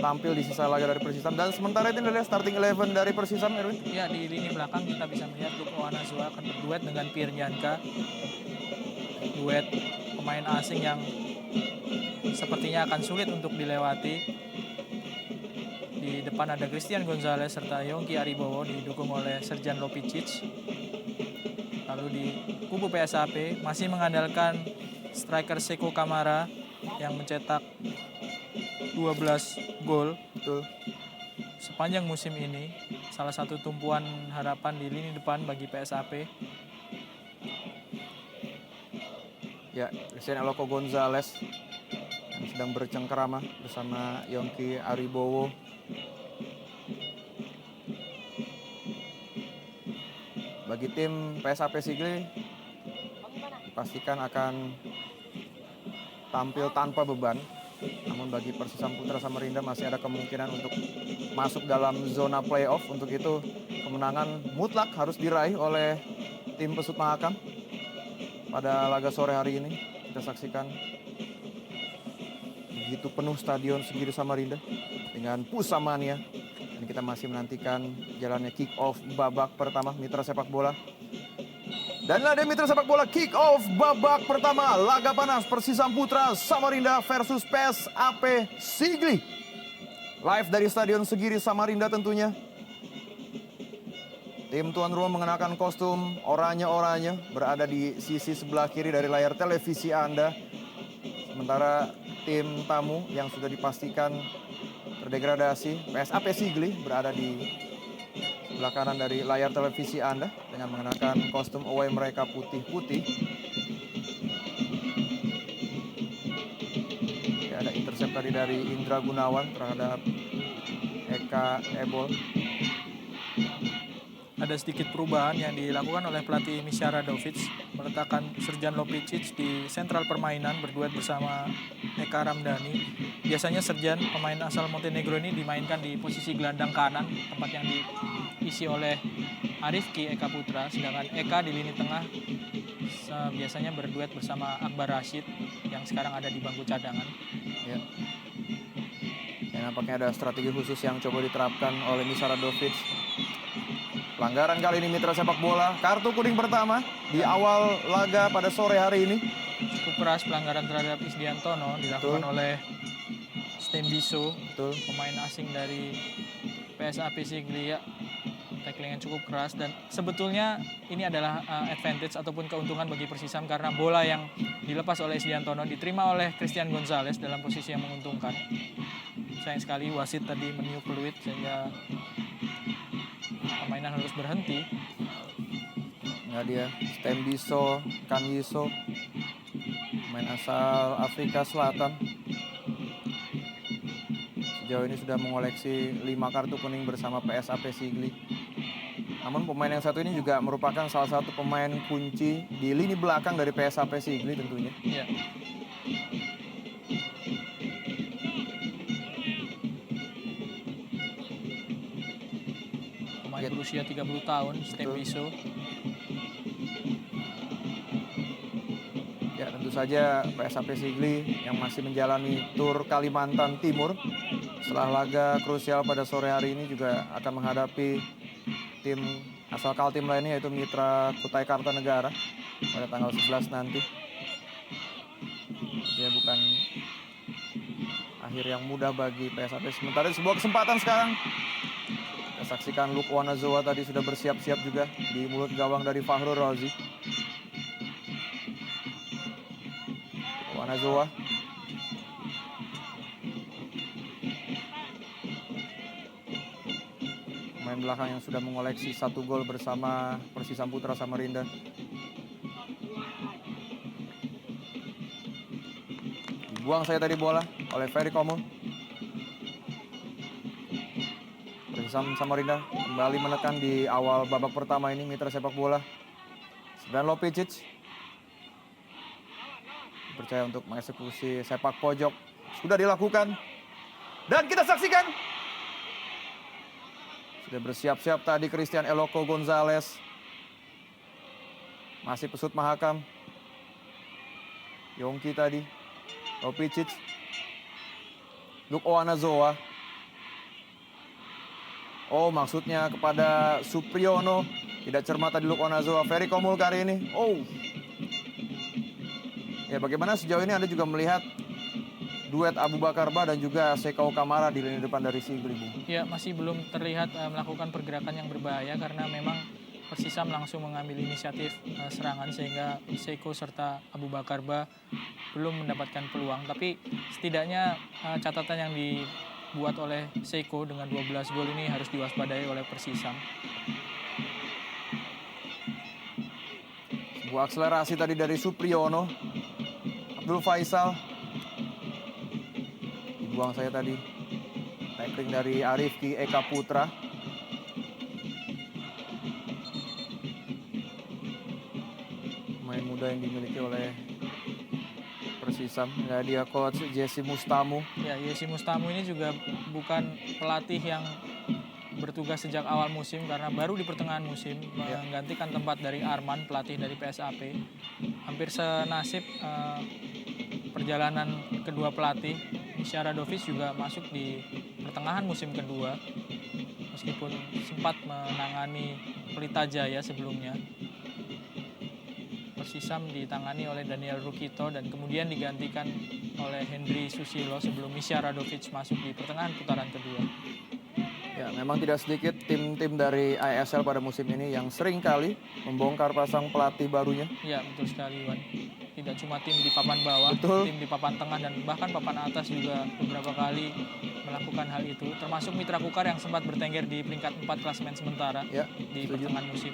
tampil di sisa laga dari Persisam. Dan sementara itu adalah starting 11 dari Persisam, Erwin. Ya, di lini belakang kita bisa melihat Luke Oanazoa akan berduet dengan Pirnyanka. Duet pemain asing yang sepertinya akan sulit untuk dilewati. Di depan ada Christian Gonzalez serta Yongki Aribowo didukung oleh Serjan Lopicic. Lalu di kubu PSAP masih mengandalkan striker Seko Kamara yang mencetak 12 gol Betul. sepanjang musim ini. Salah satu tumpuan harapan di lini depan bagi PSAP. Ya, Christian Eloko Gonzalez yang sedang bercengkerama bersama Yongki Aribowo. Bagi tim PSAP Sigli dipastikan akan tampil tanpa beban. Namun bagi Persisam Putra Samarinda masih ada kemungkinan untuk masuk dalam zona playoff. Untuk itu kemenangan mutlak harus diraih oleh tim Pesut Mahakam pada laga sore hari ini. Kita saksikan begitu penuh stadion Sigli Samarinda dengan Pusamania. Dan kita masih menantikan jalannya kick off babak pertama mitra sepak bola. Dan ada mitra sepak bola kick off babak pertama laga panas Persisam Putra Samarinda versus PSAP Sigli. Live dari Stadion Segiri Samarinda tentunya. Tim tuan rumah mengenakan kostum oranye-oranye berada di sisi sebelah kiri dari layar televisi Anda. Sementara tim tamu yang sudah dipastikan terdegradasi PSAP Sigli berada di sebelah kanan dari layar televisi Anda dengan mengenakan kostum away mereka putih-putih. Ya, ada intercept tadi dari Indra Gunawan terhadap Eka Ebol. Ada sedikit perubahan yang dilakukan oleh pelatih Misyara Dovic, meletakkan Serjan Lopicic di sentral permainan berduet bersama Eka Ramdhani. Biasanya Serjan, pemain asal Montenegro ini dimainkan di posisi gelandang kanan, tempat yang diisi oleh Arifki Eka Putra, sedangkan Eka di lini tengah biasanya berduet bersama Akbar Rashid yang sekarang ada di bangku cadangan. Ya. Dan nampaknya ada strategi khusus yang coba diterapkan oleh Misyara Dovic. Pelanggaran kali ini mitra sepak bola, kartu kuning pertama di awal laga pada sore hari ini. Cukup keras pelanggaran terhadap Isdiantono dilakukan oleh Stembiso, pemain asing dari PSAP Sigli. Ya, tackling yang cukup keras dan sebetulnya ini adalah advantage ataupun keuntungan bagi Persisam karena bola yang dilepas oleh Isdiantono diterima oleh Christian Gonzalez dalam posisi yang menguntungkan. Sayang sekali wasit tadi meniup peluit sehingga permainan harus berhenti. Nah dia Stembiso Kanwiso, pemain asal Afrika Selatan. Sejauh ini sudah mengoleksi 5 kartu kuning bersama PSAP Sigli. Namun pemain yang satu ini juga merupakan salah satu pemain kunci di lini belakang dari PSAP Sigli tentunya. Iya. Pemain berusia 30 tahun, Stembiso. Ya tentu saja PSAP Sigli yang masih menjalani tur Kalimantan Timur. Setelah laga krusial pada sore hari ini juga akan menghadapi tim asal Kaltim lainnya yaitu Mitra Kutai Kartanegara pada tanggal 11 nanti. Dia bukan akhir yang mudah bagi PSAP. Sementara sebuah kesempatan sekarang. Kita saksikan Luke Oanazoa tadi sudah bersiap-siap juga di mulut gawang dari Fahrul Razi. Oanazoa. Pemain belakang yang sudah mengoleksi 1 gol bersama Persisam Putra Samarinda. Dibuang saya tadi bola oleh Ferry Komul. Persisam Samarinda kembali menekan di awal babak pertama ini mitra sepak bola. Dan Lopicic percaya untuk mengeksekusi sepak pojok. Sudah dilakukan. Dan kita saksikan. Sudah bersiap-siap tadi Christian Eloko Gonzalez. Masih Pesut Mahakam. Yongki tadi. Lopicic. Luke Oanazoa. Oh, maksudnya kepada Supriyono. Tidak cermat tadi Luke Onazoa. Ferry Komul kali ini. Oh. Ya, bagaimana sejauh ini Anda juga melihat duet Abu Bakar Bah dan juga Seiko Kamara di lini depan dari Sigli, Bung? Ya, masih belum terlihat melakukan pergerakan yang berbahaya karena memang Persisam langsung mengambil inisiatif serangan sehingga Seiko serta Abu Bakar Bah belum mendapatkan peluang. Tapi setidaknya catatan yang dibuat oleh Seiko dengan 12 gol ini harus diwaspadai oleh Persisam. Sebuah akselerasi tadi dari Supriyono. Abdul Faisal. Dibuang saya tadi. Tackling dari Arifki Eka Putra. Pemain muda yang dimiliki oleh Persisam. Ya, dia coach Jesse Mustamu. Ya, Jesse Mustamu ini juga bukan pelatih yang bertugas sejak awal musim karena baru di pertengahan musim menggantikan tempat dari Arman, pelatih dari PSAP. Hampir senasib perjalanan kedua pelatih. Misha Radovic juga masuk di pertengahan musim kedua meskipun sempat menangani Pelita Jaya sebelumnya. Persisam ditangani oleh Daniel Rukito dan kemudian digantikan oleh Hendry Susilo sebelum Misha Radovic masuk di pertengahan putaran kedua. Ya, memang tidak sedikit tim-tim dari ISL pada musim ini yang sering kali membongkar pasang pelatih barunya. Ya, betul sekali, Wan. Tidak cuma tim di papan bawah, Betul. tim di papan tengah dan bahkan papan atas juga beberapa kali melakukan hal itu. Termasuk Mitra Kukar yang sempat bertengger di peringkat 4 klasemen sementara Ya, di setuju. pertengahan musim.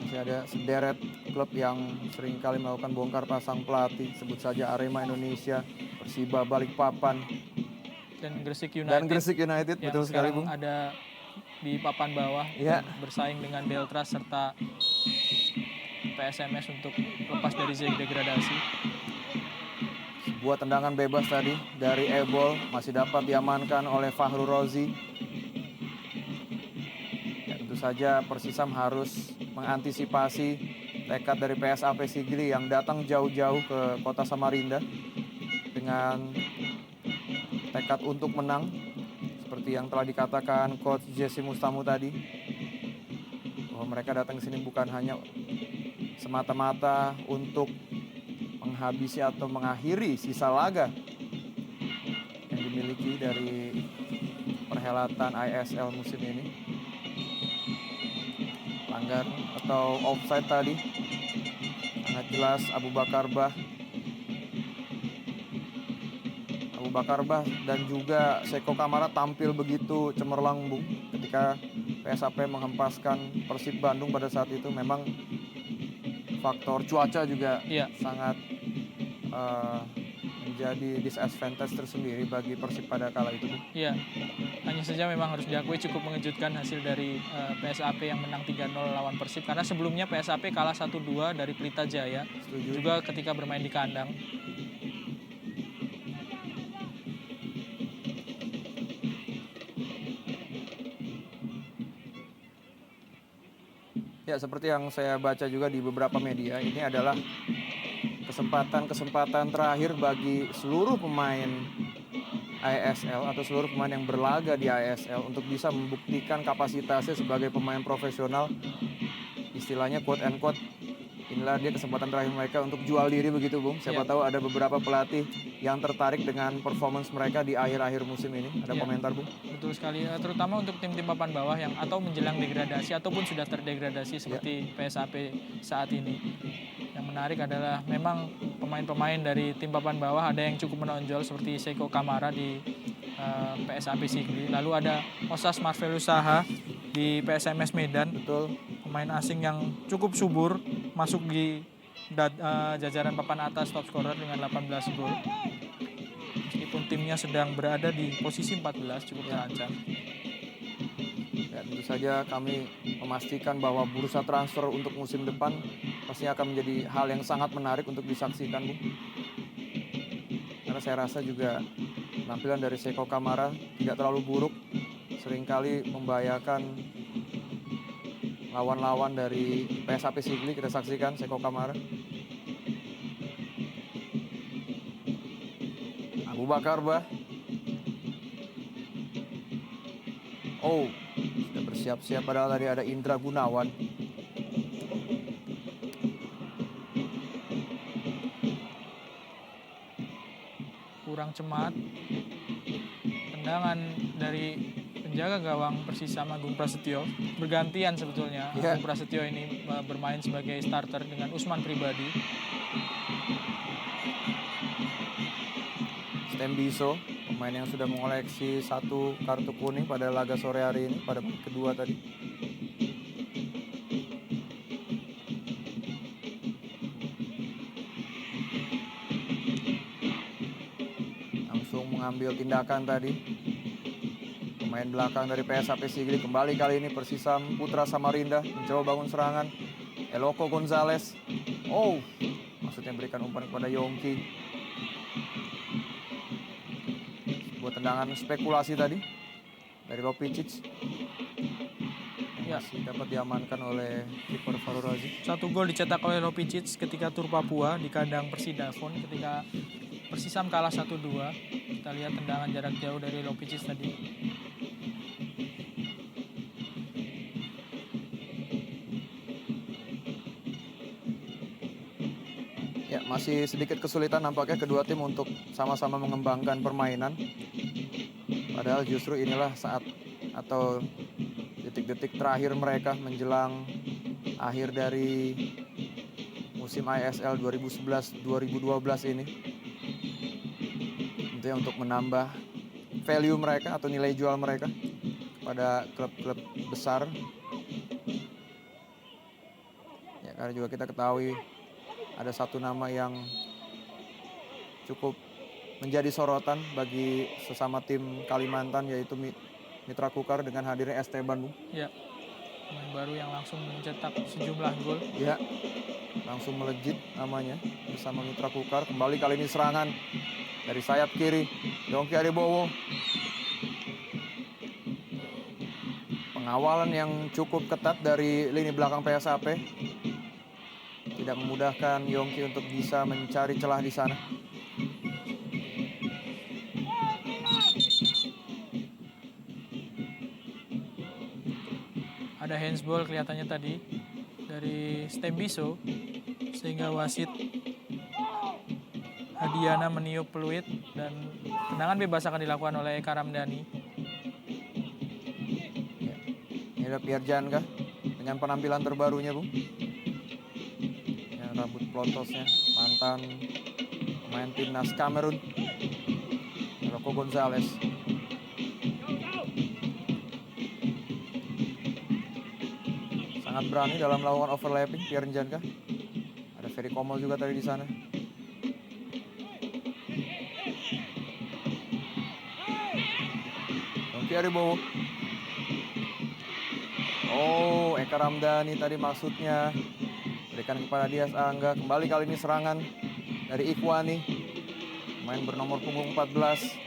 Masih ada sederet klub yang sering kali melakukan bongkar pasang pelatih. Sebut saja Arema Indonesia, Persiba Balikpapan, Dan Gresik United. dan Gresik United. Yang Betul sekali, sekarang Bung. ada di papan bawah Ya. dan bersaing dengan Deltras serta PSMS untuk lepas dari zona degradasi. Sebuah tendangan bebas tadi dari Ebol masih dapat diamankan oleh Fahru Rozi. Ya, tentu saja Persisam harus mengantisipasi tekad dari PSAP Sigli yang datang jauh-jauh ke kota Samarinda dengan tekad untuk menang seperti yang telah dikatakan coach Jesse Mustamu tadi, bahwa mereka datang ke sini bukan hanya semata-mata untuk menghabisi atau mengakhiri sisa laga yang dimiliki dari perhelatan ISL musim ini. Langgar atau offside tadi sangat jelas Abu Bakar Bah. Abu Bakar Bah dan juga Seiko Kamara tampil begitu cemerlang, Bung, ketika PSAP menghempaskan Persib Bandung pada saat itu. Memang faktor cuaca juga sangat menjadi disadvantage tersendiri bagi Persib pada kala itu. Iya, hanya saja memang harus diakui cukup mengejutkan hasil dari PSAP yang menang 3-0 lawan Persib. Karena sebelumnya PSAP kalah 1-2 dari Pelita Jaya. Setuju. Juga ketika bermain di kandang. Ya, seperti yang saya baca juga di beberapa media, ini adalah kesempatan terakhir bagi seluruh pemain ISL atau seluruh pemain yang berlaga di ISL untuk bisa membuktikan kapasitasnya sebagai pemain profesional. Istilahnya quote and quote, inilah dia kesempatan terakhir mereka untuk jual diri begitu, Bung. Siapa tahu ada beberapa pelatih yang tertarik dengan performance mereka di akhir-akhir musim ini. Ada komentar, Bung? Betul sekali, terutama untuk tim-tim papan bawah yang atau menjelang degradasi ataupun sudah terdegradasi seperti PSAP saat ini. Yang menarik adalah memang pemain-pemain dari tim papan bawah ada yang cukup menonjol seperti Seiko Kamara di PSAP Sigli. Lalu ada Osas Marvelus Saha di PSMS Medan. Betul. Pemain asing yang cukup subur masuk di jajaran papan atas top scorer dengan 18 gol. Meskipun timnya sedang berada di posisi 14 cukup terancam. Ya, tentu saja kami memastikan bahwa bursa transfer untuk musim depan pasti akan menjadi hal yang sangat menarik untuk disaksikan, Bung. Karena saya rasa juga penampilan dari Seiko Kamara tidak terlalu buruk, seringkali membahayakan lawan-lawan dari PSAP Sigli. Kita saksikan Seiko Kamara. Abu Bakar Bah. Oh, sudah bersiap-siap padahal tadi ada Indra Gunawan. Kurang cemat. Tendangan dari penjaga gawang Persisam Agung Prasetyo. Bergantian sebetulnya. Iya. Agung Prasetyo ini bermain sebagai starter dengan Usman Pribadi. Stembiso, pemain yang sudah mengoleksi 1 kartu kuning pada laga sore hari ini, pada babak kedua tadi. Langsung mengambil tindakan tadi. Pemain belakang dari PSAP Sigli kembali kali ini Persisam Putra Samarinda mencoba bangun serangan. Eloko Gonzalez. Oh, maksudnya berikan umpan kepada Yongki. Sebuah tendangan spekulasi tadi dari Lopicic. Ya. Masih dapat diamankan oleh kiper Farul Razi. 1 gol dicetak oleh Lopicic ketika Tur Papua di kandang Persidafon ketika Persisam kalah 1-2. Kita lihat tendangan jarak jauh dari Lopicic tadi. Ya, masih sedikit kesulitan nampaknya kedua tim untuk sama-sama mengembangkan permainan. Padahal justru inilah saat atau detik-detik terakhir mereka menjelang akhir dari musim ISL 2011-2012 ini. Tentunya untuk menambah value mereka atau nilai jual mereka pada klub-klub besar. Ya, karena juga kita ketahui ada satu nama yang cukup menjadi sorotan bagi sesama tim Kalimantan, yaitu Mitra Kukar dengan hadirnya Esteban, Bung. Ya, pemain baru yang langsung mencetak sejumlah gol. Ya, langsung melejit namanya bersama Mitra Kukar. Kembali kali ini serangan dari sayap kiri, Yongki Adibowo. Pengawalan yang cukup ketat dari lini belakang PSAP tidak memudahkan Yongki untuk bisa mencari celah di sana. Ada handsball kelihatannya tadi dari Stembiso sehingga wasit Hadiana meniup peluit dan tendangan bebas akan dilakukan oleh Eka Ramdhani. Ya. Ini ada Pierre Janka dengan penampilan terbarunya, Bung. Ya, rambut pelotosnya, mantan pemain timnas Kamerun. Eloko Gonzalez. Sangat berani dalam melakukan overlapping Pierre Janka. Ada Ferry Komol juga tadi di sana. Yongki Adibowo. Oh, Eka Ramdhani tadi maksudnya berikan kepada Dias Angga. Kembali kali ini serangan dari Ikhwani, main bernomor punggung 14.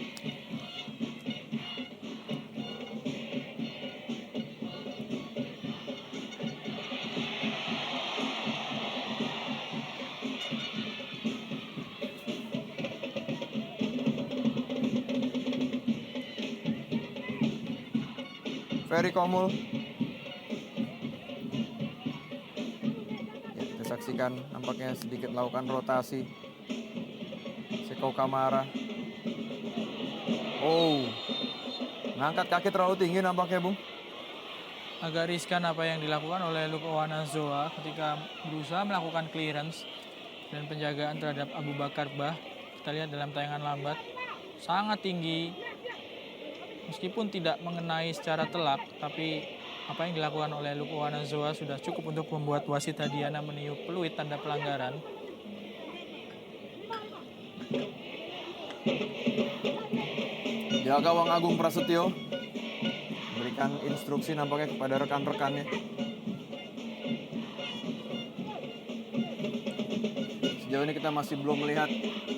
Ferry Komul. Ya, kita saksikan nampaknya sedikit melakukan rotasi. Seko Kamara. Oh, ngangkat kaki terlalu tinggi nampaknya, Bung. Agak riskan apa yang dilakukan oleh Luke Owanazoa ketika berusaha melakukan clearance dan penjagaan terhadap Abu Bakar Bah. Kita lihat dalam tayangan lambat, sangat tinggi. Meskipun tidak mengenai secara telak, tapi apa yang dilakukan oleh Luke Owanazoa sudah cukup untuk membuat wasit Hadiana meniup peluit tanda pelanggaran. Jaga gawang Agung Prasetyo berikan instruksi nampaknya kepada rekan-rekannya. Sejauh ini kita masih belum melihat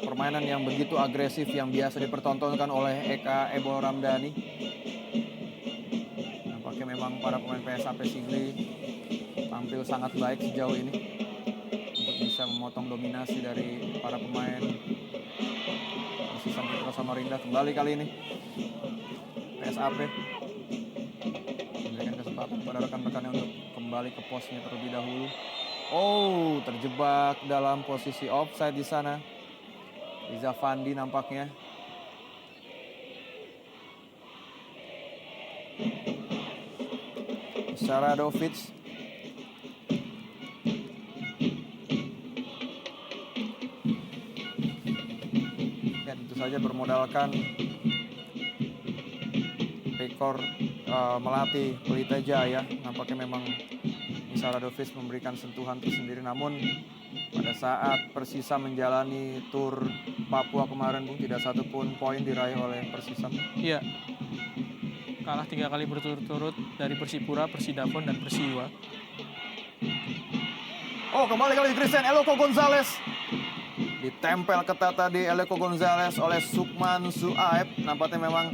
permainan yang begitu agresif yang biasa dipertontonkan oleh Eka Ebo Ramdhani. Nampaknya memang para pemain PSAP Sigli tampil sangat baik sejauh ini untuk bisa memotong dominasi dari para pemain Persisam Putra Samarinda. Kembali kali ini PSAP. kepada rekan-rekannya untuk kembali ke posnya terlebih dahulu. Oh, terjebak dalam posisi offside di sana. Riza Fandi nampaknya. Saradovic. Ya, tentu saja bermodalkan rekor melatih Pelita Jaya. Nampaknya memang Saradovic memberikan sentuhan tersendiri. Namun pada saat Persisam menjalani tur Papua kemarin, Bung, tidak satupun poin diraih oleh Persisam. Iya, kalah 3 kali berturut-turut dari Persipura, Persidafon, dan Persiwa. Oh, kembali kali Christian Eloko Gonzalez. Ditempel ketat tadi Eloko Gonzalez oleh Sukman Suaib. Nampaknya memang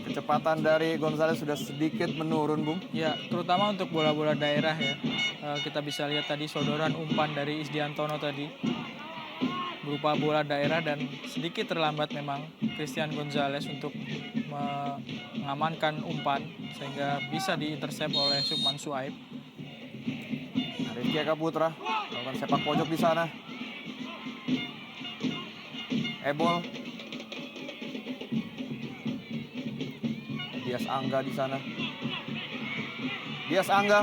kecepatan dari Gonzalez sudah sedikit menurun, Bung. Ya, terutama untuk bola-bola daerah ya. Kita bisa lihat tadi sodoran umpan dari Isdiantono tadi berupa bola daerah, dan sedikit terlambat memang Christian Gonzalez untuk mengamankan umpan sehingga bisa diintersep oleh Sukman Suaib. Rizky Eka Putra melakukan sepak pojok di sana. Ebol. Dias Angga di sana. Dias Angga.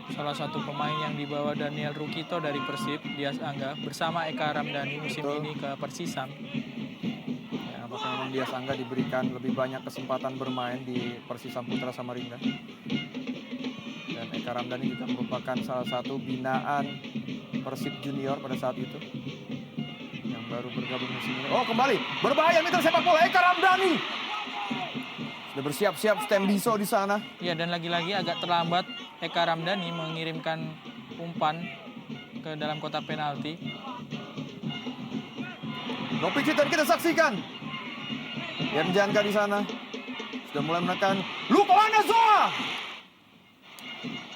Salah satu pemain yang dibawa Daniel Rukito dari Persib, Dias Angga, bersama Eka Ramdhani musim ini ke Persisam. Ya, apakah memang Dias Angga diberikan lebih banyak kesempatan bermain di Persisam Putra Samarinda. Dan Eka Ramdhani juga merupakan salah satu binaan Persib Junior pada saat itu, yang baru bergabung musim ini. Oh, kembali berbahaya mitra sepak bola Eka Ramdhani. Sudah bersiap-siap Stembiso di sana. Ya, dan lagi-lagi agak terlambat Eka Ramdhani mengirimkan umpan ke dalam kotak penalti. Nopi Citan kita saksikan. Yan Janka di sana sudah mulai menekan Luko Anazoa.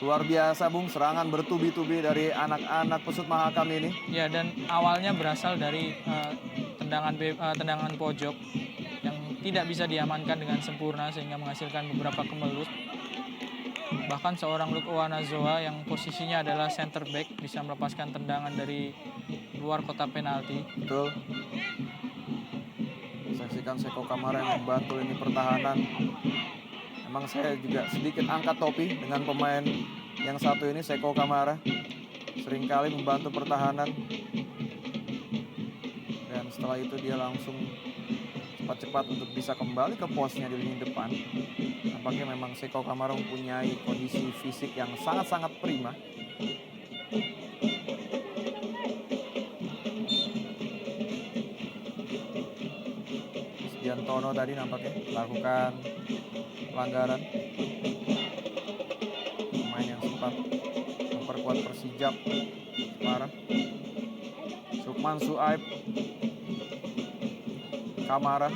Luar biasa, Bung, serangan bertubi-tubi dari anak-anak Pesut Mahakam ini. Ya, dan awalnya berasal dari tendangan pojok yang tidak bisa diamankan dengan sempurna sehingga menghasilkan beberapa kemelut. Bahkan seorang Luko Anazoa yang posisinya adalah center back bisa melepaskan tendangan dari luar kotak penalti. Betul. Saksikan Seko Kamara yang membantu ini pertahanan. Memang saya juga sedikit angkat topi dengan pemain yang satu ini, Seko Kamara. Seringkali membantu pertahanan. Dan setelah itu dia langsung cepat-cepat untuk bisa kembali ke posnya di lini depan. Nampaknya memang Seko Kamara mempunyai kondisi fisik yang sangat-sangat prima. Isdiantono tadi nampaknya melakukan pelanggaran. Pemain yang sempat memperkuat Persijap parah. Sukman Suaib, Kamara,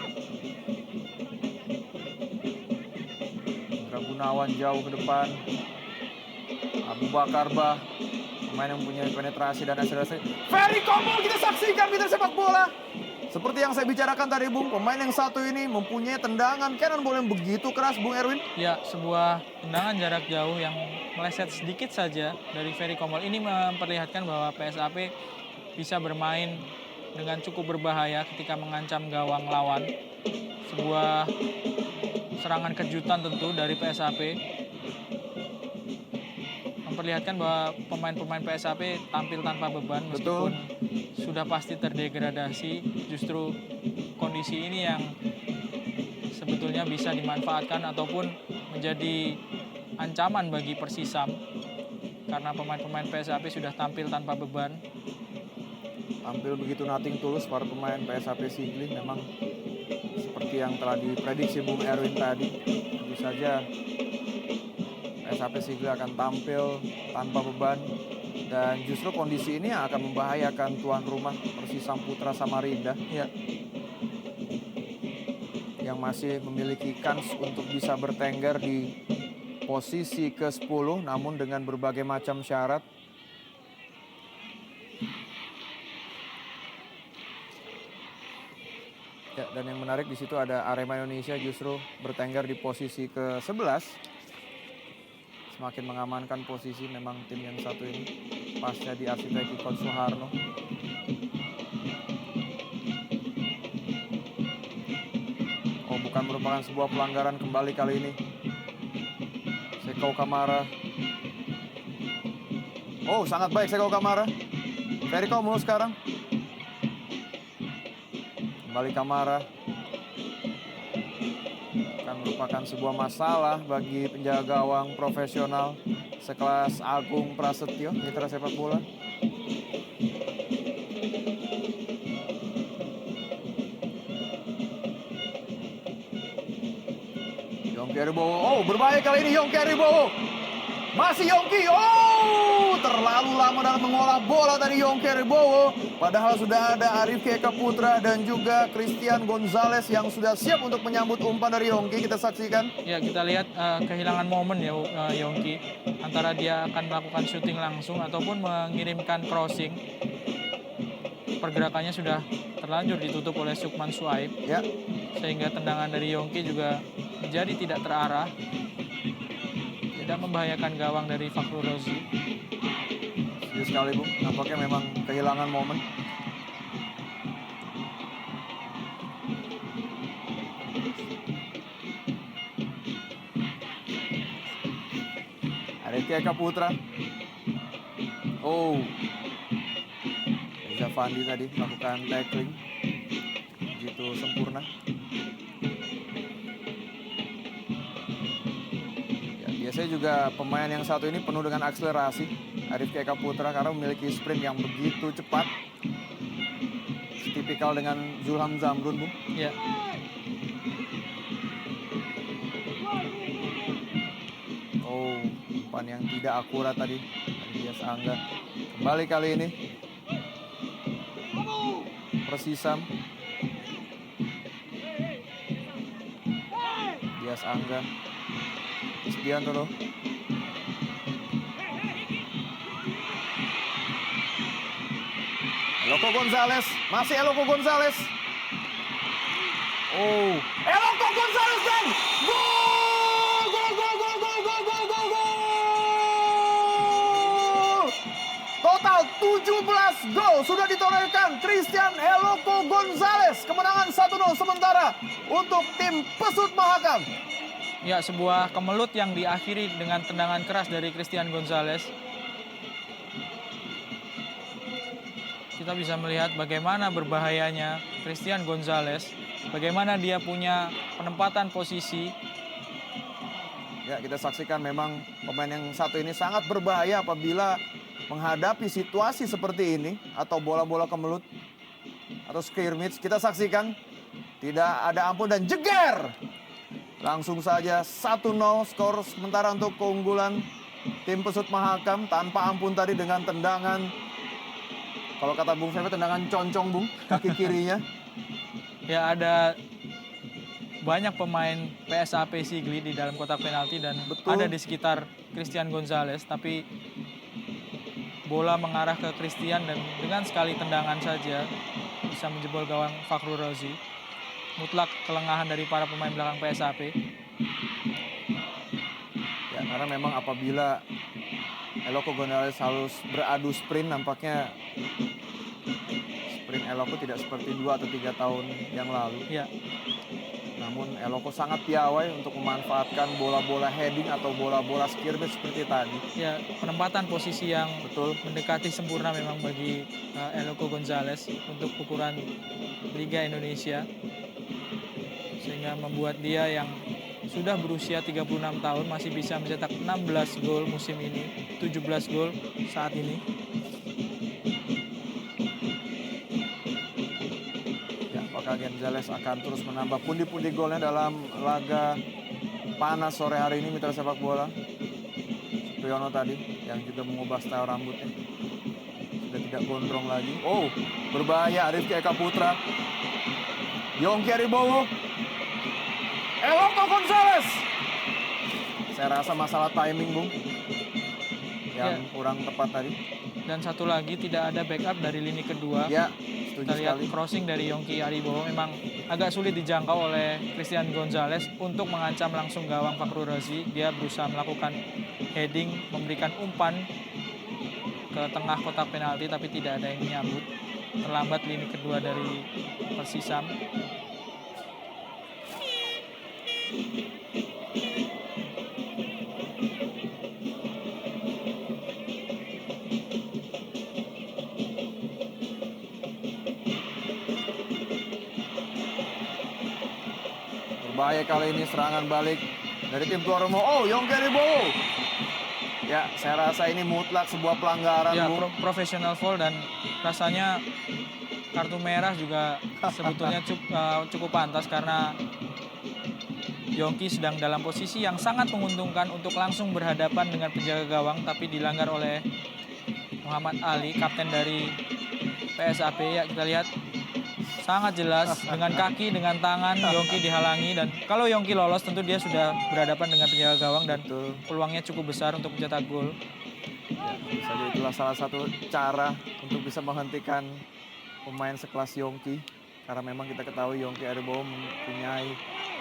Indra Gunawan jauh ke depan. Abu Bakar Bah, pemain yang mempunyai penetrasi dan akselerasi. Ferry Komol kita saksikan mitra sepak bola. Seperti yang saya bicarakan tadi, Bung, pemain yang satu ini mempunyai tendangan cannonball yang begitu keras, Bung Erwin. Ya, sebuah tendangan jarak jauh yang meleset sedikit saja dari Ferry Komol. Ini memperlihatkan bahwa PSAP bisa bermain dengan cukup berbahaya ketika mengancam gawang lawan. Sebuah serangan kejutan tentu dari PSAP. Memperlihatkan bahwa pemain-pemain PSAP tampil tanpa beban meskipun sudah pasti terdegradasi. Justru kondisi ini yang sebetulnya bisa dimanfaatkan ataupun menjadi ancaman bagi Persisam karena pemain-pemain PSAP sudah tampil tanpa beban. Tampil begitu nothing tulus para pemain PSAP Sigli. Memang seperti yang telah diprediksi Bung Erwin tadi, tentu saja PSAP Sigli akan tampil tanpa beban. Dan justru kondisi ini yang akan membahayakan tuan rumah Persisam Putra Samarinda. Ya. Yang masih memiliki kans untuk bisa bertengger di posisi ke-10 namun dengan berbagai macam syarat. menarik di situ ada Arema Indonesia justru bertengger di posisi ke-11. Semakin mengamankan posisi memang tim yang satu ini pasca diarsiteki Coach Suharno. Oh, bukan merupakan sebuah pelanggaran kembali kali ini. Seko Kamara. Oh, sangat baik Seko Kamara. Feriko mulus sekarang. Kembali Kamara. Akan merupakan sebuah masalah bagi penjaga gawang profesional sekelas Agung Prasetyo, mitra sepak bola. Yongki Aribowo. Oh, berbahaya kali ini Yongki Aribowo. Masih Yongki. Oh, terlalu lama dalam mengolah bola tadi Yongki Aribowo. Padahal sudah ada Arifki Eka Putra dan juga Christian Gonzalez yang sudah siap untuk menyambut umpan dari Yongki. Kita saksikan. Ya, kita lihat kehilangan momen ya Yongki. Antara dia akan melakukan syuting langsung ataupun mengirimkan crossing. Pergerakannya sudah terlanjur ditutup oleh Sukman Suaib. Ya. Sehingga tendangan dari Yongki juga menjadi tidak terarah. Tidak membahayakan gawang dari Fakhrul Rozi. Serius sekali, Bung. Nampaknya memang kehilangan momen. Arifki Eka Putra. Oh. Reza Fandi tadi melakukan tackling. Begitu sempurna. Biasanya juga pemain yang satu ini penuh dengan akselerasi, Arifki Eka Putra, karena memiliki sprint yang begitu cepat. Tipikal dengan Zulham Zamrun, Bung. Ya. Oh, umpan yang tidak akurat tadi. Dias Angga. Kembali kali ini. Persisam. Dias Angga. Isdianto loh. Eloko Gonzalez, masih Eloko Gonzalez. Oh, Eloko Gonzalez dan gol, gol, gol, gol, gol, gol, gol, gol, gol. Total 17 gol sudah ditorehkan Christian Eloko Gonzalez. Kemenangan 1-0 sementara untuk tim Pesut Mahakam. Ya, sebuah kemelut yang diakhiri dengan tendangan keras dari Christian Gonzalez. Kita bisa melihat bagaimana berbahayanya Christian Gonzalez. Bagaimana dia punya penempatan posisi. Ya, kita saksikan memang pemain yang satu ini sangat berbahaya apabila menghadapi situasi seperti ini. Atau bola-bola kemelut. Atau scrimmage. Kita saksikan tidak ada ampun dan jeger. Langsung saja 1-0 skor sementara untuk keunggulan tim Pesut Mahakam tanpa ampun tadi dengan tendangan, kalau kata Bung Ferry, tendangan concong, Bung, kaki kirinya. Ya, ada banyak pemain PSAP Sigli di dalam kotak penalti dan Betul. ada di sekitar Christian Gonzalez, tapi bola mengarah ke Christian dan dengan sekali tendangan saja bisa menjebol gawang Fakhrul Rozi. Mutlak kelengahan dari para pemain belakang PSAP. Ya, karena memang apabila Eloko Gonzalez harus beradu sprint, nampaknya sprint Eloko tidak seperti 2 atau 3 tahun yang lalu. Ya. Namun Eloko sangat piawai untuk memanfaatkan bola-bola heading atau bola-bola scrimmage seperti tadi. Ya, penempatan posisi yang Betul. mendekati sempurna memang bagi Eloko Gonzalez untuk ukuran Liga Indonesia. Sehingga membuat dia yang sudah berusia 36 tahun masih bisa mencetak 16 gol musim ini, 17 gol saat ini. Ya, apakah Gonzalez akan terus menambah pundi-pundi golnya dalam laga panas sore hari ini, mitra sepak bola? Priyono tadi yang juga mengubah style rambutnya. Sudah tidak gondrong lagi. Oh, berbahaya Arifki Eka Putra. Yongki Aribowo. Eloko Gonzalez. Saya rasa masalah timing, Bung, yang kurang tepat tadi. Dan satu lagi, tidak ada backup dari lini kedua. Ya, setuju Kita lihat sekali. crossing dari Yongki Aribowo memang agak sulit dijangkau oleh Christian Gonzalez untuk mengancam langsung gawang Fakhrul Razi. Dia berusaha melakukan heading, memberikan umpan ke tengah kotak penalti tapi tidak ada yang menyambut. Terlambat lini kedua dari Persisam. Berbahaya kali ini serangan balik dari tim tuan rumah. Oh, Yongki Aribowo. Ya, saya rasa ini mutlak sebuah pelanggaran, Ya, Bung. professional foul dan rasanya kartu merah juga sebetulnya cukup pantas karena Yongki sedang dalam posisi yang sangat menguntungkan untuk langsung berhadapan dengan penjaga gawang, tapi dilanggar oleh Muhammad Ali, kapten dari PSAP. Ya, kita lihat sangat jelas dengan kaki, dengan tangan Yongki dihalangi, dan kalau Yongki lolos tentu dia sudah berhadapan dengan penjaga gawang dan Betul. peluangnya cukup besar untuk mencetak gol. Ya, tentu saja itulah salah satu cara untuk bisa menghentikan pemain sekelas Yongki. Karena memang kita ketahui Yongki Aribowo mempunyai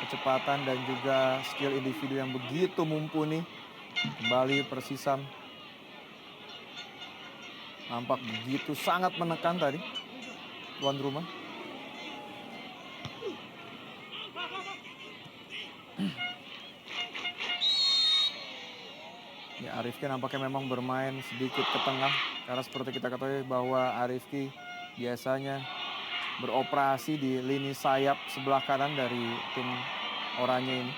kecepatan dan juga skill individu yang begitu mumpuni. Kembali Persisam nampak begitu sangat menekan tadi tuan rumah. Ya, Arifki nampaknya memang bermain sedikit ke tengah karena seperti kita ketahui bahwa Arifki biasanya beroperasi di lini sayap sebelah kanan dari tim Oranye ini.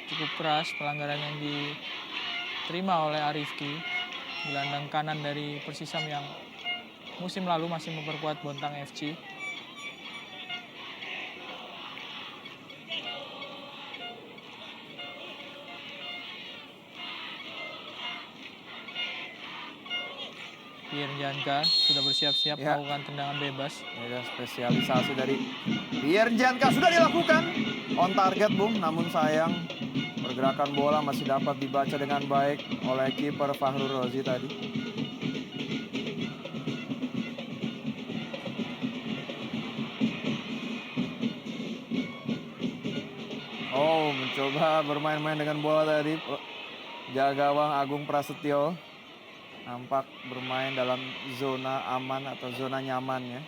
Cukup keras pelanggaran yang diterima oleh Arifki, gelandang kanan dari Persisam yang musim lalu masih memperkuat Bontang FC. Pierre Janka sudah bersiap-siap Ya. melakukan tendangan bebas. Ini adalah spesialisasi dari Pierre Janka sudah dilakukan. On target, Bung, namun sayang pergerakan bola masih dapat dibaca dengan baik oleh kiper Fakhrul Razi tadi. Oh, mencoba bermain-main dengan bola tadi. Jaga gawang Agung Prasetyo nampak bermain dalam zona aman atau zona nyaman ya.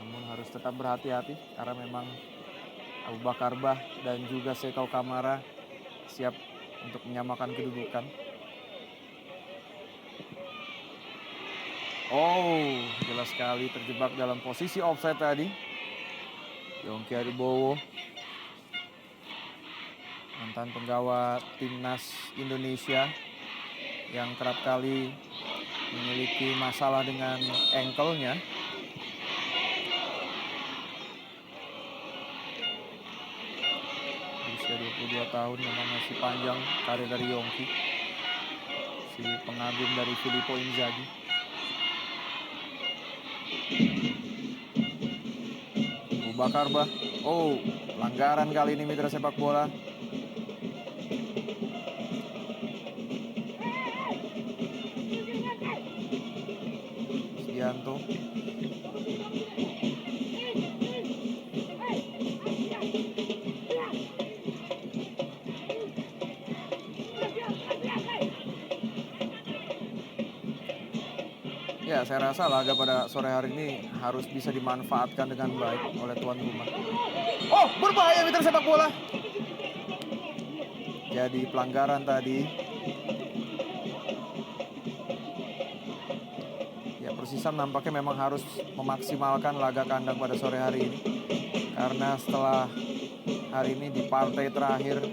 Namun harus tetap berhati-hati karena memang Abu Bakar Bah dan juga Sekau Kamara siap untuk menyamakan kedudukan. Oh, jelas sekali terjebak dalam posisi offside tadi. Yongki Aribowo, mantan penggawa timnas Indonesia yang kerap kali memiliki masalah dengan ankle-nya. Usia 22 tahun memang masih panjang karir dari Yongki, si pengagum dari Filippo Inzaghi. Abu Bakar Bah. Oh, pelanggaran kali ini mitra sepak bola. Sianto. Ya, saya rasa laga pada sore hari ini harus bisa dimanfaatkan dengan baik oleh tuan rumah. Oh, berbahaya mitra sepak bola. Jadi pelanggaran tadi. Ya, Persisam nampaknya memang harus memaksimalkan laga kandang pada sore hari ini. Karena setelah hari ini di partai terakhir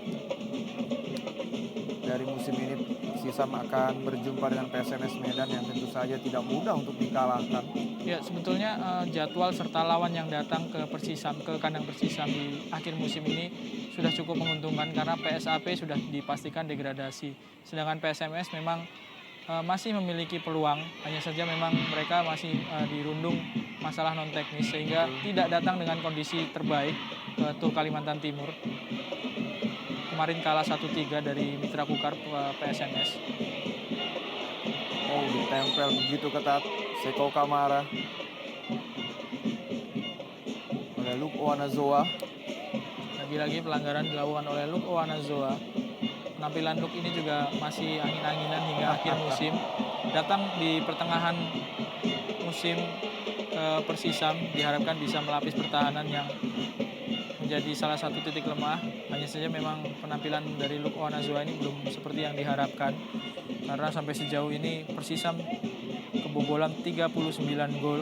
dari musim ini, Persisam akan berjumpa dengan PSMS Medan yang tentu saja tidak mudah untuk dikalahkan. Ya, sebetulnya jadwal serta lawan yang datang ke Persisam, ke kandang Persisam di akhir musim ini sudah cukup menguntungkan karena PSAP sudah dipastikan degradasi. Sedangkan PSMS memang masih memiliki peluang, hanya saja memang mereka masih dirundung masalah non teknis sehingga tidak datang dengan kondisi terbaik ke Tur Kalimantan Timur. Kemarin kalah 1-3 dari Mitra Kukar PSMS. Oh, ditempel begitu ketat Seko Kamara oleh Luke Owanazoa. Lagi-lagi pelanggaran dilakukan oleh Luke Owanazoa. Penampilan Luke ini juga masih angin-anginan hingga akhir musim. Datang di pertengahan musim ke Persisam, diharapkan bisa melapis pertahanan yang menjadi salah satu titik lemah. Hanya saja memang penampilan dari Luke Owanazoa ini belum seperti yang diharapkan. Karena sampai sejauh ini Persisam kebobolan 39 gol.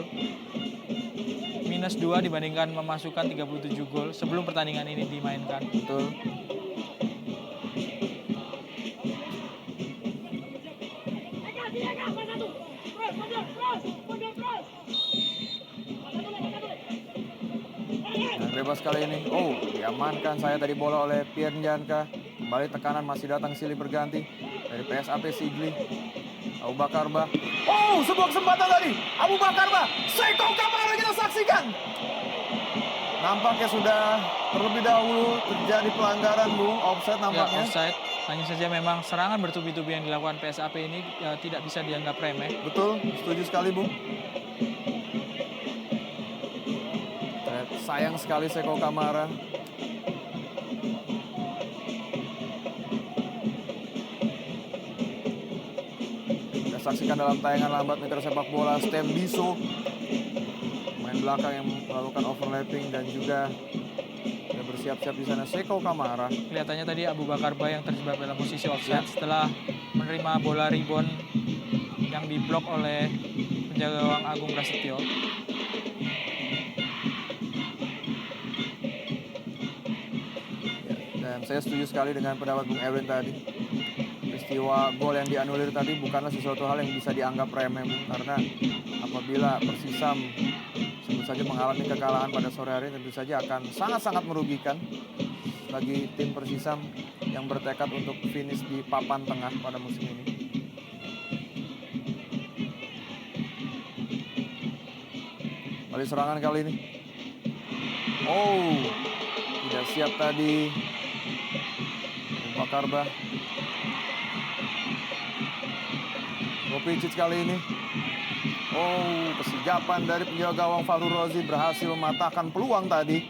Minus 2 dibandingkan memasukkan 37 gol sebelum pertandingan ini dimainkan. Betul. Dan bebas kali ini. Oh, diamankan saya tadi bola oleh Pierre Njanka. Kembali tekanan masih datang silih berganti dari PSAP Sigli. Abu Bakar Bah. Oh, sebuah kesempatan tadi. Abu Bakar Bah. Seko Kamara kita saksikan. Nampaknya sudah terlebih dahulu terjadi pelanggaran, Bung. Offside nampaknya. Ya, offside. Hanya saja memang serangan bertubi-tubi yang dilakukan PSAP ini tidak bisa dianggap remeh. Betul, setuju sekali, Bung. Sayang sekali Seko Kamara. Kita saksikan dalam tayangan lambat Mitra Sepak Bola Stem Biso. Main belakang yang melakukan overlapping dan juga bersiap-siap di sana Seko Kamara. Kelihatannya tadi Abu Bakar Bah yang terjebak dalam posisi offside setelah menerima bola rebound yang diblok oleh penjaga gawang Agung Prasetyo. Dan saya setuju sekali dengan pendapat Bung Erwin tadi. Peristiwa gol yang dianulir tadi bukanlah sesuatu hal yang bisa dianggap remeh, Bung. Karena apabila Persisam sebut saja mengalami kekalahan pada sore hari, tentu saja akan sangat-sangat merugikan bagi tim Persisam yang bertekad untuk finish di papan tengah pada musim ini. Kali serangan kali ini. Oh, tidak siap tadi Abu Bakar Bah. Kopicic kali ini. Oh, kesigapan dari penjaga gawang Fahru Rozi berhasil mematahkan peluang tadi.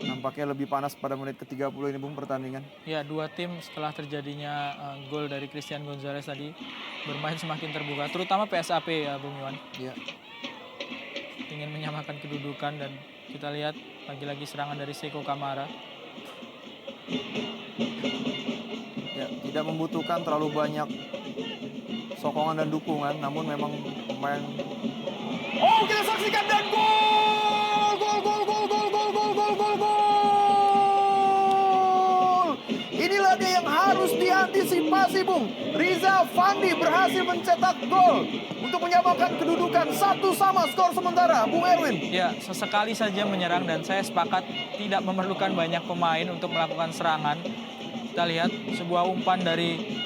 Nampaknya lebih panas pada menit ke-30 ini, Bung, pertandingan. Ya, dua tim setelah terjadinya gol dari Christian Gonzalez tadi bermain semakin terbuka, terutama PSAP ya, Bung Iwan. Ya. Ingin menyamakan kedudukan dan kita lihat lagi-lagi serangan dari Seko Kamara. Ya, tidak membutuhkan terlalu banyak sokongan dan dukungan, namun memang pemain. Oh, kita saksikan dan gol! Gol, gol, gol, gol, gol, gol, gol, gol, gol! Inilah dia yang harus diantisipasi, Bung. Riza Fandi berhasil mencetak gol untuk menyamakan kedudukan 1-1 skor sementara, Bung Erwin. Ya, sesekali saja menyerang dan saya sepakat tidak memerlukan banyak pemain untuk melakukan serangan. Kita lihat sebuah umpan dari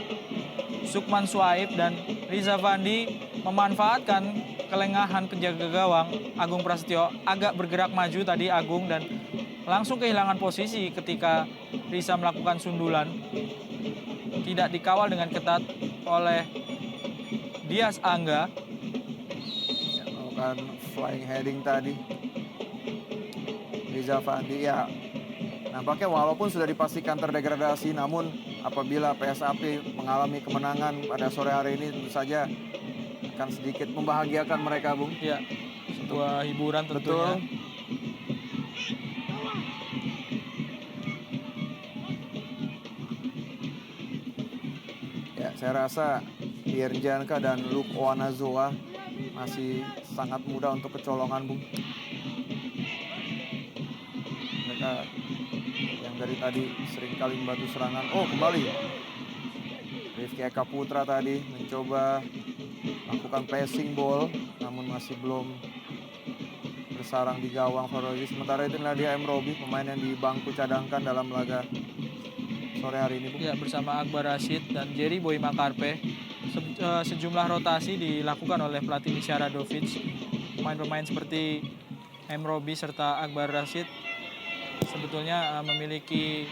Sukman Suaib dan Riza Fandi memanfaatkan kelengahan penjaga gawang Agung Prasetyo, agak bergerak maju tadi Agung dan langsung kehilangan posisi ketika Riza melakukan sundulan. Tidak dikawal dengan ketat oleh Dias Angga. Ya, melakukan flying heading tadi. Riza Fandi ya. Nampaknya walaupun sudah dipastikan terdegradasi, namun apabila PSAP mengalami kemenangan pada sore hari ini tentu saja akan sedikit membahagiakan mereka, Bung. Ya, sebuah hiburan tentunya. Betul. Ya, saya rasa Pierre Njanka dan Luke Owanazoa masih sangat muda untuk kecolongan, Bung. Mereka yang dari tadi seringkali membantu serangan. Oh, kembali Rifki Eka Putra tadi mencoba lakukan passing ball, namun masih belum bersarang di gawang Faroji. Sementara itu Nadia M. Robi, pemain yang di bangku cadangkan dalam laga sore hari ini, Bung? Ya, bersama Akbar Rashid dan Jerry Boy Makarpe. Sejumlah rotasi dilakukan oleh pelatih Misha Radovic. Pemain-pemain seperti Robi serta Akbar Rashid sebetulnya memiliki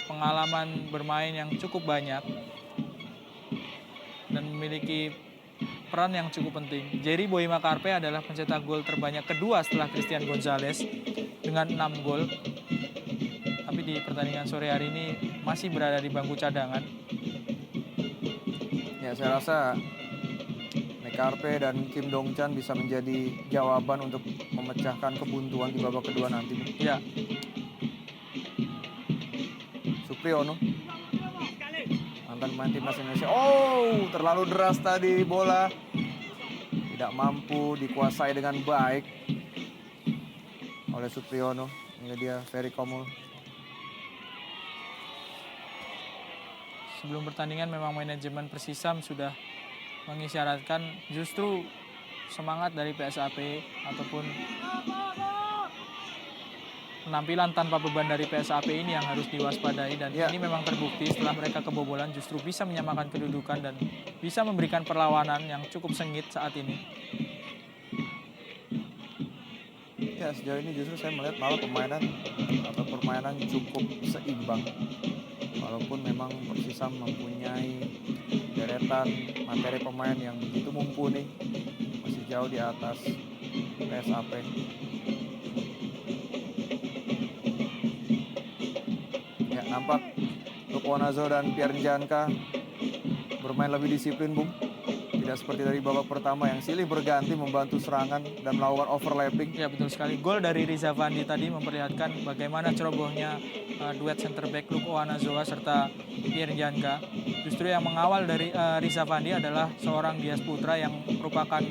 pengalaman bermain yang cukup banyak dan memiliki peran yang cukup penting. Jerry Boy Makarpe adalah pencetak gol terbanyak kedua setelah Christian Gonzalez dengan 6 gol. Tapi di pertandingan sore hari ini masih berada di bangku cadangan. Ya, saya rasa Mekarpe dan Kim Dongchan bisa menjadi jawaban untuk memecahkan kebuntuan di babak kedua nanti, Bung. Ya, Supriyono, mantan pemain timnas Indonesia. Oh, terlalu deras tadi bola. Tidak mampu dikuasai dengan baik oleh Supriyono. Ini dia Ferry Komul. sebelum pertandingan memang manajemen Persisam sudah mengisyaratkan justru semangat dari PSAP ataupun penampilan tanpa beban dari PSAP ini yang harus diwaspadai, dan Ya. ini memang terbukti setelah mereka kebobolan justru bisa menyamakan kedudukan dan bisa memberikan perlawanan yang cukup sengit saat ini. Ya, sejauh ini justru saya melihat malah permainan cukup seimbang. Walaupun memang Persisam mempunyai deretan materi pemain yang begitu mumpuni, masih jauh di atas PSAP. Ya, nampak Lukwonazo dan Pierre Njanka bermain lebih disiplin, Bung. Tidak seperti dari babak pertama yang silih berganti membantu serangan dan melakukan overlapping. Ya, betul sekali. Gol dari Riza Fandi tadi memperlihatkan bagaimana cerobohnya duet center back Lukwonazo serta Pierre Njanka. Justru yang mengawal dari Riza Fandi adalah seorang Dias Putra yang merupakan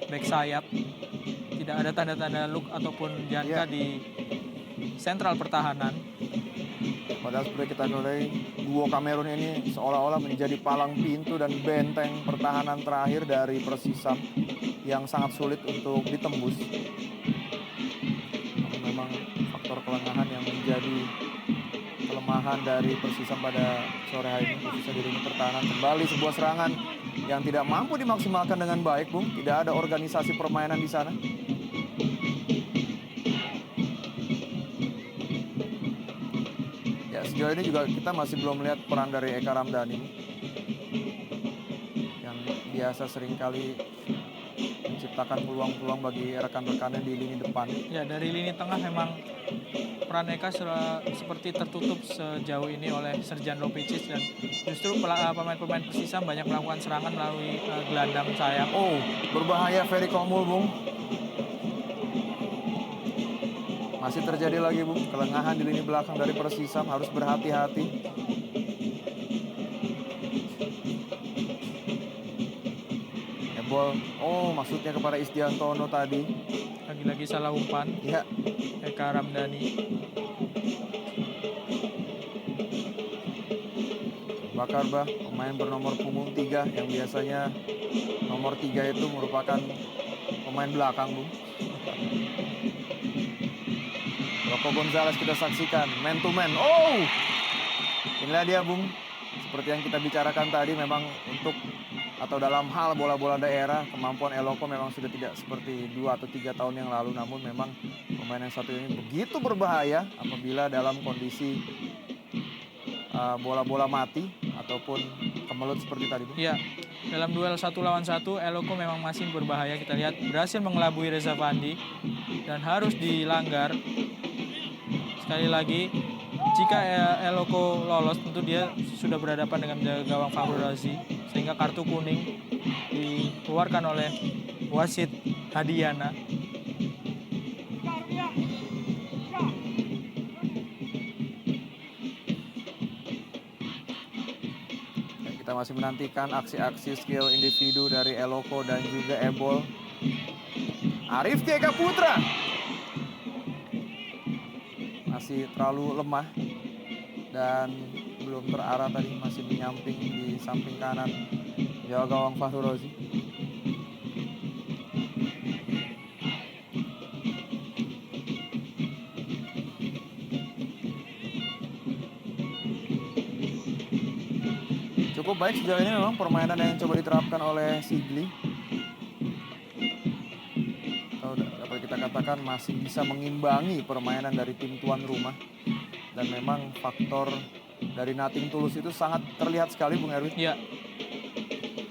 back sayap. Tidak ada tanda-tanda Luk ataupun Njanka di sentral pertahanan. Padahal seperti kita ketahui, duo Kamerun ini seolah-olah menjadi palang pintu dan benteng pertahanan terakhir dari Persisam yang sangat sulit untuk ditembus. Namun memang faktor kelengahan yang menjadi kelemahan dari Persisam pada sore hari ini, khususnya di lini pertahanan. Kembali sebuah serangan yang tidak mampu dimaksimalkan dengan baik, Bung. Tidak ada organisasi permainan di sana. Sejauh ini juga kita masih belum melihat peran dari Eka Ramdhani yang biasa seringkali menciptakan peluang-peluang bagi rekan-rekannya di lini depan. Ya, dari lini tengah memang peran Eka seperti tertutup sejauh ini oleh Srdjan Lopicic, dan justru pemain-pemain Persisam banyak melakukan serangan melalui gelandang sayap. Oh, berbahaya Ferry Komul, Bung. Masih terjadi lagi, Bung, kelengahan di lini belakang dari Persisam, harus berhati-hati. Ebol, oh maksudnya kepada Isdiantono tadi. Lagi-lagi salah umpan. Ya. Eka Ramdhani. Bakarbah, pemain bernomor punggung 3 yang biasanya nomor 3 itu merupakan pemain belakang, Bung. Rocco Gonzalez kita saksikan, man to man. Oh, inilah dia, Bung. Seperti yang kita bicarakan tadi, memang untuk atau dalam hal bola-bola daerah, kemampuan Eloko memang sudah tidak seperti 2 atau 3 tahun yang lalu. Namun memang pemain yang satu ini begitu berbahaya apabila dalam kondisi bola-bola mati ataupun kemelut seperti tadi, Bung. Iya, dalam duel 1 lawan 1, Eloko memang masih berbahaya. Kita lihat berhasil mengelabui Reza Fandi dan harus dilanggar. Sekali lagi, jika Eloko lolos, tentu dia sudah berhadapan dengan gawang Fahru Razi, sehingga kartu kuning dikeluarkan oleh wasit Hadiana. Kita masih menantikan aksi-aksi skill individu dari Eloko dan juga Ebol. Arifki Eka Putra masih terlalu lemah dan belum terarah tadi, masih menyamping di samping kanan jawa gawang Fahru Razi. Cukup baik sejauh ini memang permainan yang coba diterapkan oleh Sigli. Atau dapat kita katakan masih bisa mengimbangi permainan dari tim tuan rumah. Dan memang faktor dari Nothing Tulus itu sangat terlihat sekali Bung Erwin. Ya,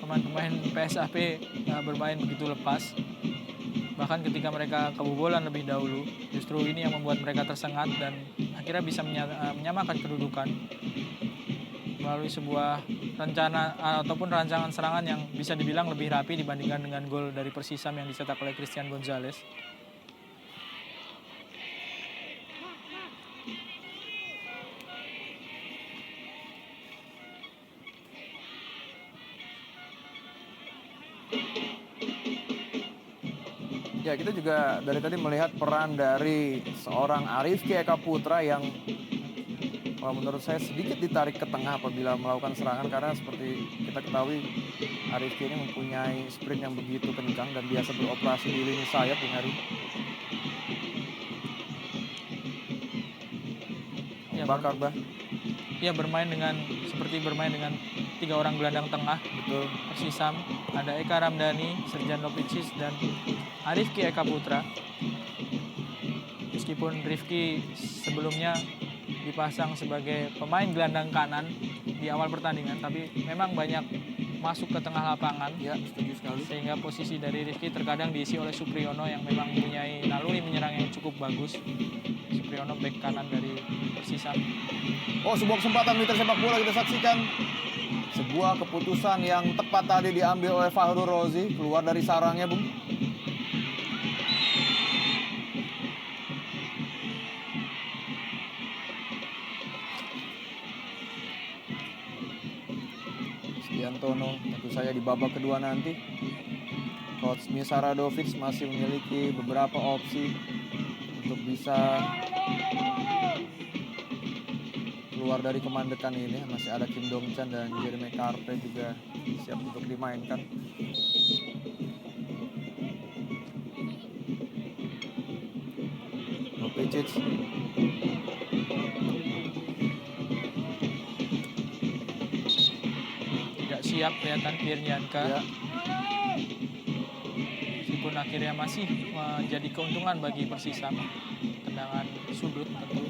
pemain-pemain PSAP bermain begitu lepas. Bahkan ketika mereka kebobolan lebih dahulu, justru ini yang membuat mereka tersengat dan akhirnya bisa menyamakan kedudukan melalui sebuah rencana ataupun rancangan serangan yang bisa dibilang lebih rapi dibandingkan dengan gol dari Persisam yang dicetak oleh Christian Gonzalez. Ya, kita juga dari tadi melihat peran dari seorang Arifki Eka Putra yang menurut saya sedikit ditarik ke tengah apabila melakukan serangan, karena seperti kita ketahui Arifki ini mempunyai sprint yang begitu kencang dan biasa beroperasi di lini sayap, Bung Heri. Ya, Bakar bah. Ya, seperti bermain dengan 3 orang gelandang tengah. Betul. Persisam ada Eka Ramdhani, Serjan Lopicic, dan Arifki Eka Putra. Meskipun Rifki sebelumnya dipasang sebagai pemain gelandang kanan di awal pertandingan, tapi memang banyak masuk ke tengah lapangan. Ya, setuju sekali. Sehingga posisi dari Rifki terkadang diisi oleh Supriyono yang memang mempunyai naluri menyerang yang cukup bagus. Supriyono bek kanan dari Persisam. Oh, sebuah kesempatan mitra sepak bola kita saksikan. Sebuah keputusan yang tepat tadi diambil oleh Fahrul Rozi, keluar dari sarangnya, Bung. Stiantono tentu saja di babak kedua nanti. Coach Misa Radovic masih memiliki beberapa opsi untuk bisa keluar dari kemandekan ini. Masih ada Kim Dong Chan dan Jeremy Carpe juga siap untuk dimainkan. Lopicic. Tidak siap kelihatan Pirnyanka. Ya. Meskipun akhirnya masih menjadi keuntungan bagi Persisam. Tendangan sudut tentu.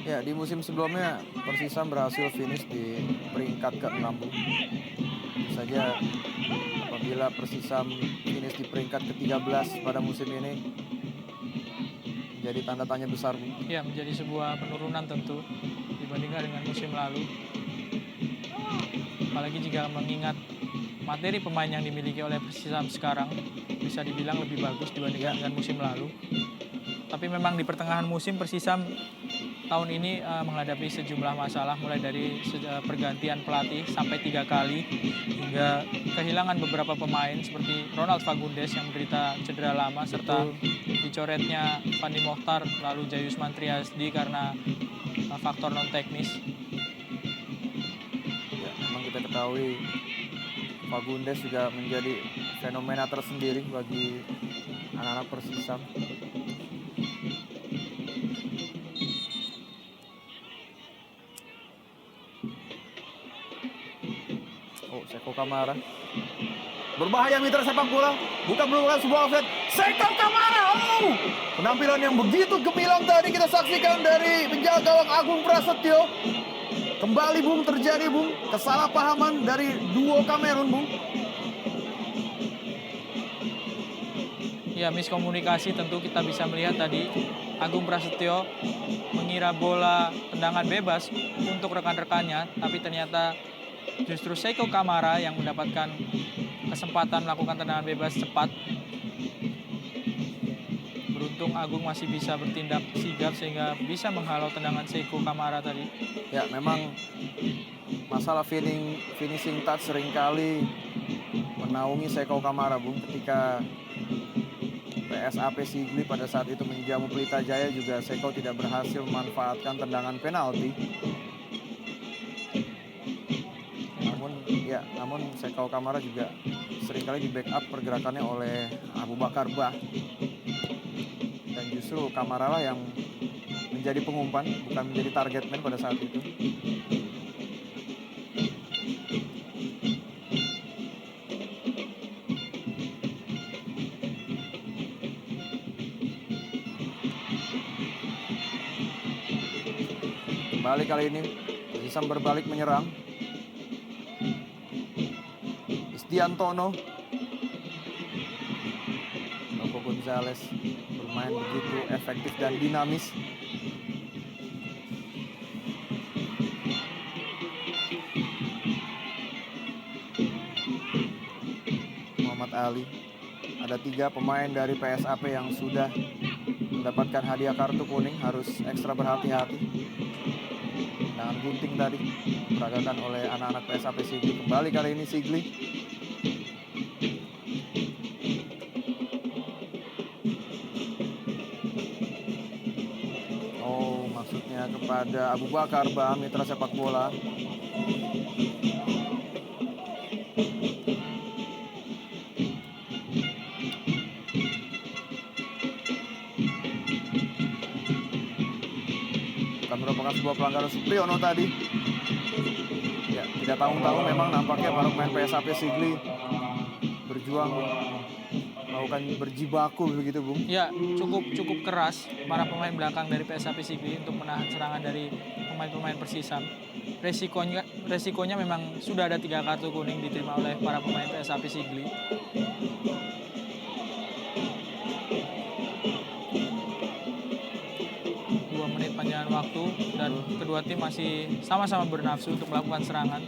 Ya, di musim sebelumnya Persisam berhasil finish di peringkat ke-6. Tentu saja apabila Persisam finish di peringkat ke-13 pada musim ini jadi tanda tanya besar. Ya, menjadi sebuah penurunan tentu dibandingkan dengan musim lalu. Apalagi jika mengingat materi pemain yang dimiliki oleh Persisam sekarang bisa dibilang lebih bagus dibandingkan dengan musim lalu. Tapi memang di pertengahan musim Persisam tahun ini menghadapi sejumlah masalah, mulai dari pergantian pelatih sampai 3 kali hingga kehilangan beberapa pemain seperti Ronald Fagundes yang menderita cedera lama, serta dicoretnya Fandi Mohtar lalu Jayusman Triasdi karena faktor non teknis. Ya, memang kita ketahui Fagundes juga menjadi fenomena tersendiri bagi anak-anak Persisam. Seko Kamara. Berbahaya mitra sepak bola. Bukan merupakan sebuah offside. Seko Kamara. Oh! Penampilan yang begitu gemilang tadi kita saksikan dari penjaga gawang Agung Prasetyo. Kembali Bung terjadi Bung kesalahpahaman dari duo Kamerun Bung. Ya, miskomunikasi tentu kita bisa melihat tadi Agung Prasetyo mengira bola tendangan bebas untuk rekan-rekannya, tapi ternyata justru Seko Kamara yang mendapatkan kesempatan melakukan tendangan bebas cepat. Beruntung Agung masih bisa bertindak sigap sehingga bisa menghalau tendangan Seko Kamara tadi. Ya, memang masalah finishing touch seringkali menaungi Seko Kamara Bung. Ketika PSAP Sigli pada saat itu menjamu Pelita Jaya juga Seko tidak berhasil memanfaatkan tendangan penalti. Namun Seko Kamara juga seringkali di backup pergerakannya oleh Abu Bakar Bah. Dan justru Kamara lah yang menjadi pengumpan, bukan menjadi target man pada saat itu. Kembali kali ini Persisam berbalik menyerang. Isdiantono, Loco Gonzales bermain begitu efektif dan dinamis. Muhammad Ali. Ada 3 pemain dari PSAP yang sudah mendapatkan hadiah kartu kuning, harus ekstra berhati-hati. Dengan gunting tadi diperagakan oleh anak-anak PSAP Sigli. Kembali kali ini Sigli. Oh, maksudnya kepada Abu Bakar Bah, mitra sepak bola. Bukan merupakan sebuah pelanggaran Supriyono tadi. Ya, tidak tanggung-tanggung memang nampaknya para pemain PSAP Sigli berjuang melakukan berjibaku begitu, Bung. Ya, cukup keras para pemain belakang dari PSAP Sigli untuk menahan serangan dari pemain-pemain Persisam. Resikonya memang sudah ada 3 kartu kuning diterima oleh para pemain PSAP Sigli. Panjang waktu dan kedua tim masih sama-sama bernafsu untuk melakukan serangan.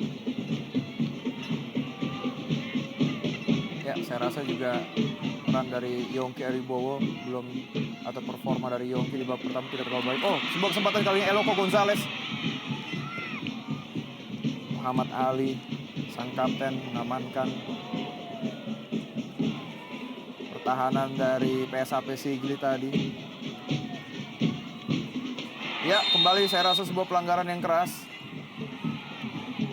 Ya, saya rasa juga peran dari Yongki Aribowo belum, atau performa dari Yongki di babak pertama tidak terlalu baik. Oh, sebuah kesempatan kali ini Loco Gonzales. Muhammad Ali, sang kapten, mengamankan pertahanan dari PSAP Sigli tadi. Ya, kembali saya rasa sebuah pelanggaran yang keras.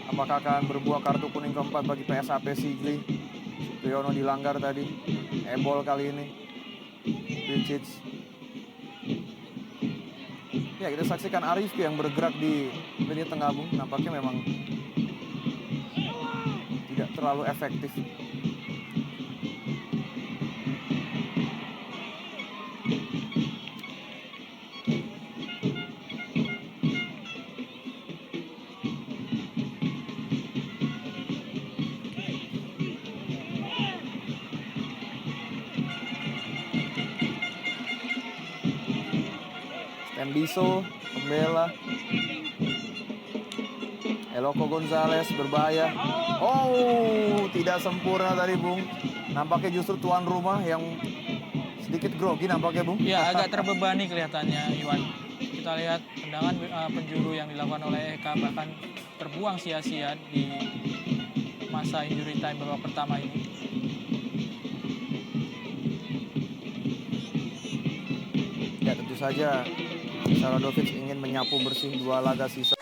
Apakah akan berbuah kartu kuning keempat bagi PSAP Sigli? Supriyono dilanggar tadi. Ebol kali ini. Bilcic. Ya, kita saksikan Arifki yang bergerak di lini tengah, Bung. Nampaknya memang tidak terlalu efektif. Tembiso, pembela. Loco Gonzales berbahaya. Oh, tidak sempurna tadi, Bung. Nampaknya justru tuan rumah yang sedikit grogi nampaknya, Bung. Ya, agak terbebani kelihatannya, Iwan. Kita lihat tendangan penjuru yang dilakukan oleh Eka bahkan terbuang sia-sia di masa injury time babak pertama ini. Ya, tentu saja Saradovic ingin menyapu bersih 2 laga sisa